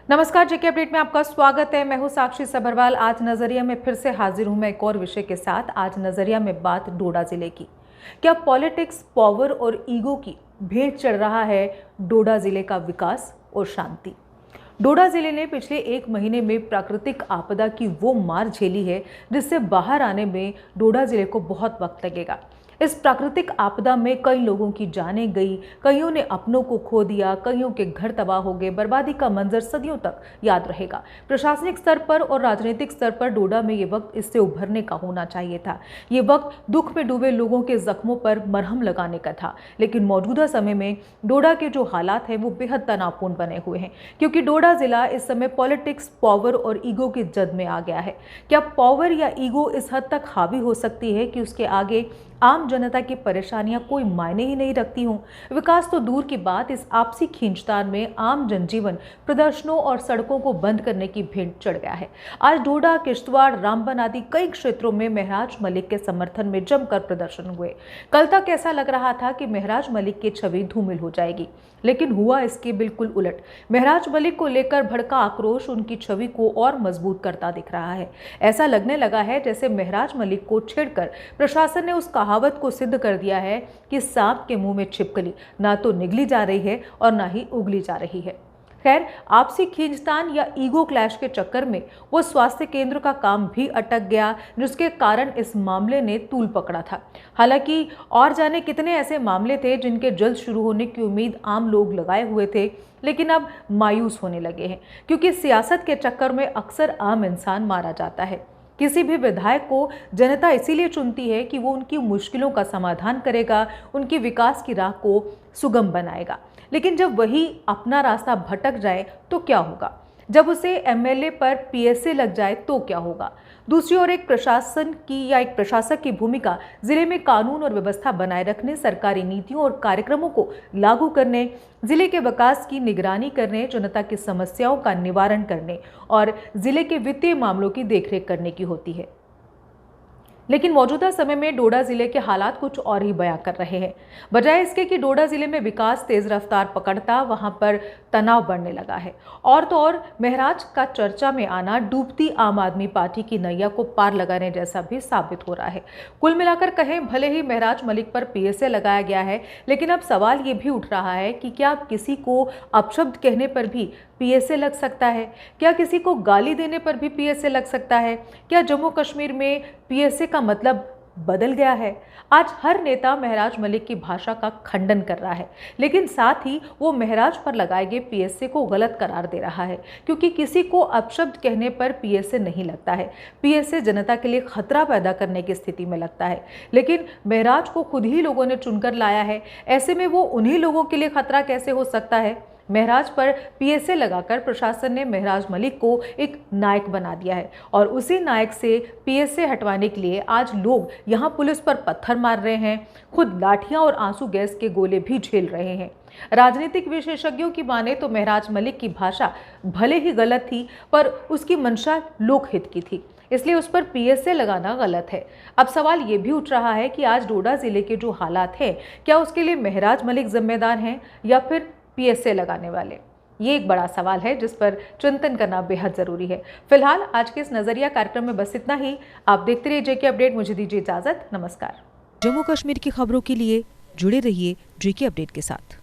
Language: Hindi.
नमस्कार, जेके अपडेट में आपका स्वागत है। मैं हूं साक्षी सबरवाल। आज नजरिया में फिर से हाजिर हूं मैं एक और विषय के साथ। आज नजरिया में बात डोडा जिले की। क्या पॉलिटिक्स, पावर और ईगो की भेंट चढ़ रहा है डोडा जिले का विकास और शांति? डोडा जिले ने पिछले एक महीने में प्राकृतिक आपदा की वो मार झेली है जिससे बाहर आने में डोडा जिले को बहुत वक्त लगेगा। इस प्राकृतिक आपदा में कई लोगों की जानें गई, कईयों ने अपनों को खो दिया, कईयों के घर तबाह हो गए। बर्बादी का मंजर सदियों तक याद रहेगा। प्रशासनिक स्तर पर और राजनीतिक स्तर पर डोडा में ये वक्त इससे उभरने का होना चाहिए था। ये वक्त दुख में डूबे लोगों के जख्मों पर मरहम लगाने का था। लेकिन मौजूदा समय में डोडा के जो हालात हैं वो बेहद तनावपूर्ण बने हुए हैं, क्योंकि डोडा जिला इस समय पॉलिटिक्स, पावर और ईगो की जद में आ गया है। क्या पावर या ईगो इस हद तक हावी हो सकती है कि उसके आगे आम जनता की परेशानियां कोई मायने ही नहीं रखती हों? विकास तो दूर की बात, इस आपसी खींचतान में आम जनजीवन प्रदर्शनों और सड़कों को बंद करने की भेंट चढ़ गया है। आज डोडा, किश्तवाड़, रामबन आदि कई क्षेत्रों में महराज मलिक के समर्थन में जमकर प्रदर्शन हुए। कल तक ऐसा लग रहा था कि महराज मलिक की छवि धूमिल हो जाएगी, लेकिन हुआ इसके बिल्कुल उलट। महराज मलिक को लेकर भड़का आक्रोश उनकी छवि को और मजबूत करता दिख रहा है। ऐसा लगने लगा है जैसे महराज मलिक को छेड़कर प्रशासन ने उस कहावत को सिद्ध कर दिया है कि सांप के मुंह में छिपकली ना तो निगली जा रही है और ना ही उगली जा रही है। खैर, आपसी खींचतान या ईगो क्लैश के चक्कर में वो स्वास्थ्य केंद्र का काम भी अटक गया, जिसके कारण इस मामले ने तूल पकड़ा था। हालांकि और जाने कितने ऐसे मामले थे जिनके जल्द शुरू होने की उम्मीद आम लोग लगाए हुए थे, लेकिन अब मायूस होने लगे हैं, क्योंकि सियासत के चक्कर में अक्सर आम इंसान मारा जाता है। किसी भी विधायक को जनता इसीलिए चुनती है कि वो उनकी मुश्किलों का समाधान करेगा, उनकी विकास की राह को सुगम बनाएगा। लेकिन जब वही अपना रास्ता भटक जाए तो क्या होगा? जब उसे एमएलए पर पीएसए लग जाए तो क्या होगा? दूसरी ओर एक प्रशासक की भूमिका जिले में कानून और व्यवस्था बनाए रखने, सरकारी नीतियों और कार्यक्रमों को लागू करने, जिले के विकास की निगरानी करने, जनता की समस्याओं का निवारण करने और जिले के वित्तीय मामलों की देखरेख करने की होती है। लेकिन मौजूदा समय में डोडा जिले के हालात कुछ और ही बयां कर रहे हैं। बजाय इसके कि डोडा जिले में विकास तेज रफ्तार पकड़ता, वहां पर तनाव बढ़ने लगा है। और तो और महराज का चर्चा में आना डूबती आम आदमी पार्टी की नैया को पार लगाने जैसा भी साबित हो रहा है। कुल मिलाकर कहें, भले ही महराज मलिक पर पीएसए लगाया गया है, लेकिन अब सवाल ये भी उठ रहा है कि क्या किसी को अपशब्द कहने पर भी पीएसए लग सकता है? क्या किसी को गाली देने पर भी पीएसए लग सकता है? क्या जम्मू कश्मीर में पीएसए का मतलब बदल गया है? आज हर नेता महराज मलिक की भाषा का खंडन कर रहा है, लेकिन साथ ही वो महराज पर लगाए गए पीएसए को गलत करार दे रहा है, क्योंकि किसी को अपशब्द कहने पर पीएसए नहीं लगता है। पीएसए जनता के लिए खतरा पैदा करने की स्थिति में लगता है, लेकिन महराज को खुद ही लोगों ने चुनकर लाया है। ऐसे में वो उन्हीं लोगों के लिए खतरा कैसे हो सकता है? महराज पर पीएसए लगाकर प्रशासन ने महराज मलिक को एक नायक बना दिया है, और उसी नायक से पीएसए हटवाने के लिए आज लोग यहां पुलिस पर पत्थर मार रहे हैं, खुद लाठियां और आंसू गैस के गोले भी झेल रहे हैं। राजनीतिक विशेषज्ञों की माने तो महराज मलिक की भाषा भले ही गलत थी, पर उसकी मंशा लोकहित की थी, इसलिए उस पर पीएसए लगाना गलत है। अब सवाल ये भी उठ रहा है कि आज डोडा जिले के जो हालात हैं, क्या उसके लिए महराज मलिक जिम्मेदार हैं या फिर पीएसए लगाने वाले? ये एक बड़ा सवाल है जिस पर चिंतन करना बेहद जरूरी है। फिलहाल आज के इस नजरिया कार्यक्रम में बस इतना ही। आप देखते रहिए जेके अपडेट। मुझे दीजिए इजाजत। नमस्कार। जम्मू कश्मीर की खबरों के लिए जुड़े रहिए जेके अपडेट के साथ।